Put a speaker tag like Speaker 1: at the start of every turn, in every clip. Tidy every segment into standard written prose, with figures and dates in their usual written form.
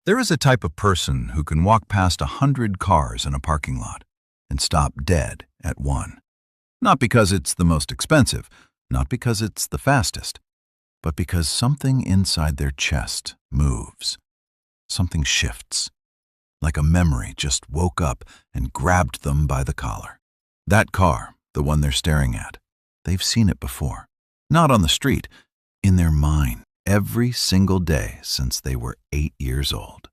Speaker 1: There is a type of person who can walk past 100 cars in a parking lot and stop dead at one. Not because it's the most expensive, not because it's the fastest, but because something inside their chest moves. Something shifts, like a memory just woke up and grabbed them by the collar. That car, the one they're staring at, they've seen it before. Not on the street, in their mind, every single day since they were 8 years old.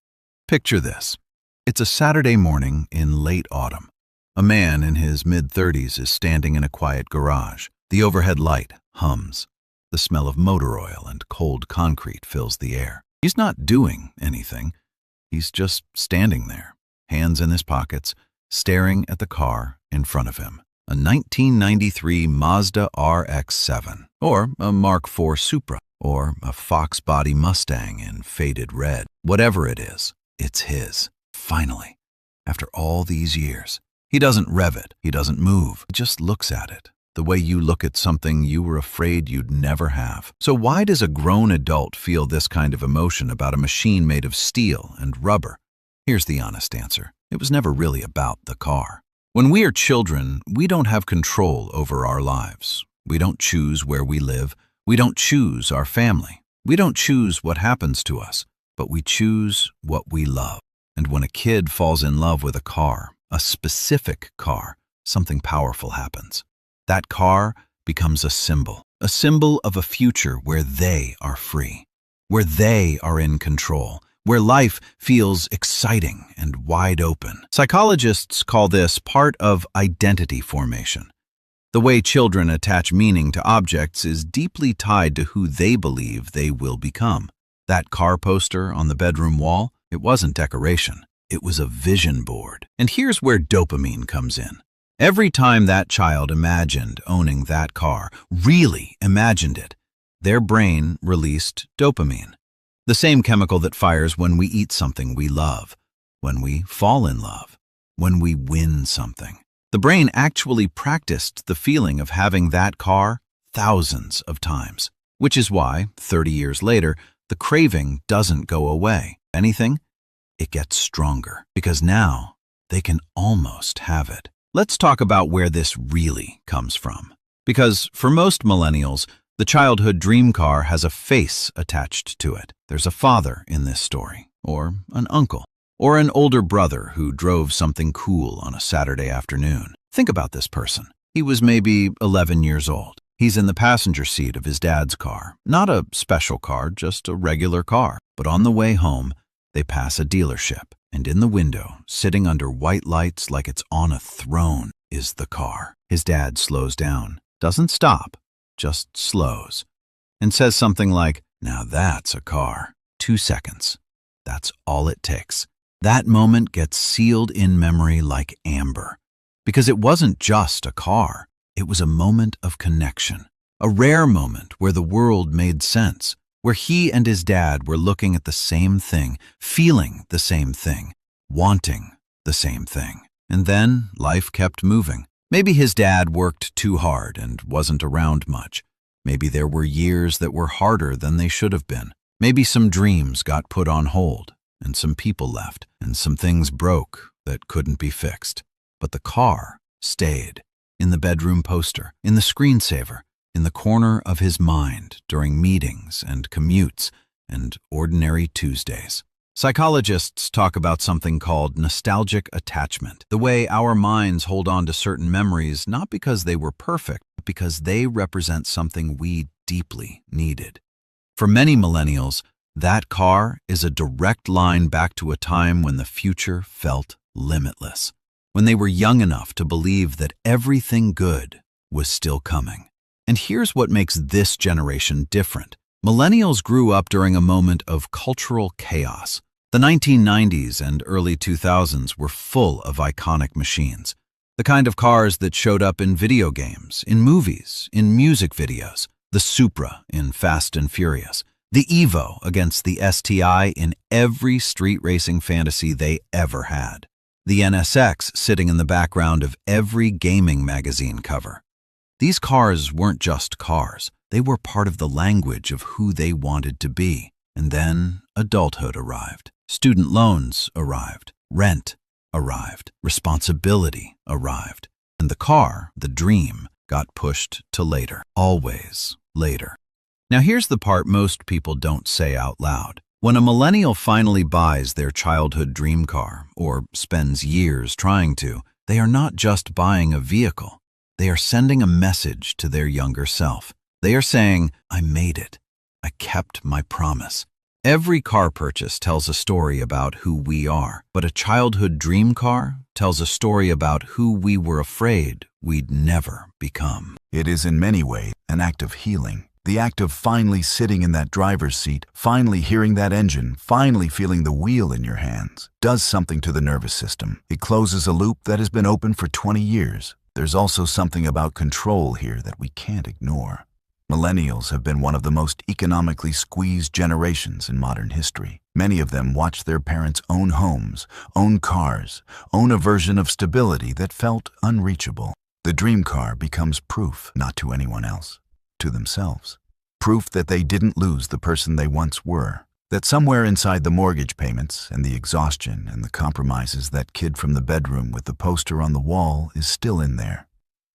Speaker 1: Picture this. It's a Saturday morning in late autumn. A man in his mid-30s is standing in a quiet garage. The overhead light hums. The smell of motor oil and cold concrete fills the air. He's not doing anything. He's just standing there, hands in his pockets, staring at the car in front of him. A 1993 Mazda RX-7, or a Mark IV Supra, or a Fox body Mustang in faded red. Whatever it is, it's his. Finally, after all these years. He doesn't rev it. He doesn't move. He just looks at it, the way you look at something you were afraid you'd never have. So why does a grown adult feel this kind of emotion about a machine made of steel and rubber? Here's the honest answer. It was never really about the car. When we are children, we don't have control over our lives. We don't choose where we live. We don't choose our family. We don't choose what happens to us, but we choose what we love. And when a kid falls in love with a car, a specific car, something powerful happens. That car becomes a symbol of a future where they are free, where they are in control, where life feels exciting and wide open. Psychologists call this part of identity formation. The way children attach meaning to objects is deeply tied to who they believe they will become. That car poster on the bedroom wall, it wasn't decoration. It was a vision board. And here's where dopamine comes in. Every time that child imagined owning that car, really imagined it, their brain released dopamine. The same chemical that fires when we eat something we love, when we fall in love, when we win something. The brain actually practiced the feeling of having that car thousands of times, which is why, 30 years later, the craving doesn't go away. Anything? It gets stronger, because now they can almost have it. Let's talk about where this really comes from. Because for most millennials, the childhood dream car has a face attached to it. There's a father in this story, or an uncle, or an older brother who drove something cool on a Saturday afternoon. Think about this person. He was maybe 11 years old. He's in the passenger seat of his dad's car. Not a special car, just a regular car. But on the way home, they pass a dealership, and in the window, sitting under white lights like it's on a throne, is the car. His dad slows down, doesn't stop, just slows, and says something like, "Now that's a car." 2 seconds. That's all it takes. That moment gets sealed in memory like amber, because it wasn't just a car. It was a moment of connection, a rare moment where the world made sense, where he and his dad were looking at the same thing, feeling the same thing, wanting the same thing. And then life kept moving. Maybe his dad worked too hard and wasn't around much. Maybe there were years that were harder than they should have been. Maybe some dreams got put on hold, and some people left, and some things broke that couldn't be fixed. But the car stayed, in the bedroom poster, in the screensaver, in the corner of his mind during meetings and commutes and ordinary Tuesdays. Psychologists talk about something called nostalgic attachment, the way our minds hold on to certain memories not because they were perfect, but because they represent something we deeply needed. For many millennials, that car is a direct line back to a time when the future felt limitless, when they were young enough to believe that everything good was still coming. And here's what makes this generation different. Millennials grew up during a moment of cultural chaos. The 1990s and early 2000s were full of iconic machines. The kind of cars that showed up in video games, in movies, in music videos. The Supra in Fast and Furious. The Evo against the STI in every street racing fantasy they ever had. The NSX sitting in the background of every gaming magazine cover. These cars weren't just cars. They were part of the language of who they wanted to be. And then adulthood arrived. Student loans arrived. Rent arrived. Responsibility arrived. And the car, the dream, got pushed to later. Always later. Now here's the part most people don't say out loud. When a millennial finally buys their childhood dream car, or spends years trying to, they are not just buying a vehicle. They are sending a message to their younger self. They are saying, I made it. I kept my promise. Every car purchase tells a story about who we are, but a childhood dream car tells a story about who we were afraid we'd never become.
Speaker 2: It is in many ways an act of healing. The act of finally sitting in that driver's seat, finally hearing that engine, finally feeling the wheel in your hands, does something to the nervous system. It closes a loop that has been open for 20 years. There's also something about control here that we can't ignore. Millennials have been one of the most economically squeezed generations in modern history. Many of them watched their parents own homes, own cars, own a version of stability that felt unreachable. The dream car becomes proof, not to anyone else, to themselves. Proof that they didn't lose the person they once were. That somewhere inside the mortgage payments and the exhaustion and the compromises, that kid from the bedroom with the poster on the wall is still in there.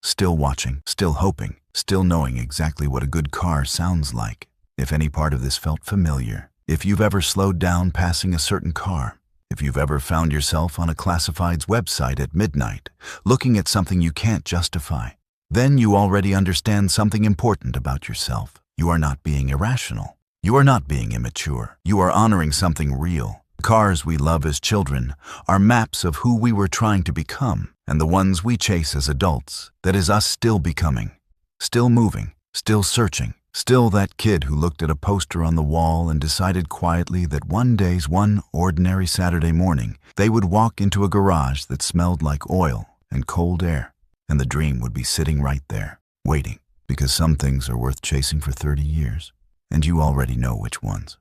Speaker 2: Still watching, still hoping, still knowing exactly what a good car sounds like. If any part of this felt familiar, if you've ever slowed down passing a certain car, if you've ever found yourself on a classifieds website at midnight, looking at something you can't justify, then you already understand something important about yourself. You are not being irrational. You are not being immature. You are honoring something real. The cars we love as children are maps of who we were trying to become, and the ones we chase as adults, that is us still becoming, still moving, still searching, still that kid who looked at a poster on the wall and decided quietly that one ordinary Saturday morning, they would walk into a garage that smelled like oil and cold air, and the dream would be sitting right there, waiting, because some things are worth chasing for 30 years, and you already know which ones.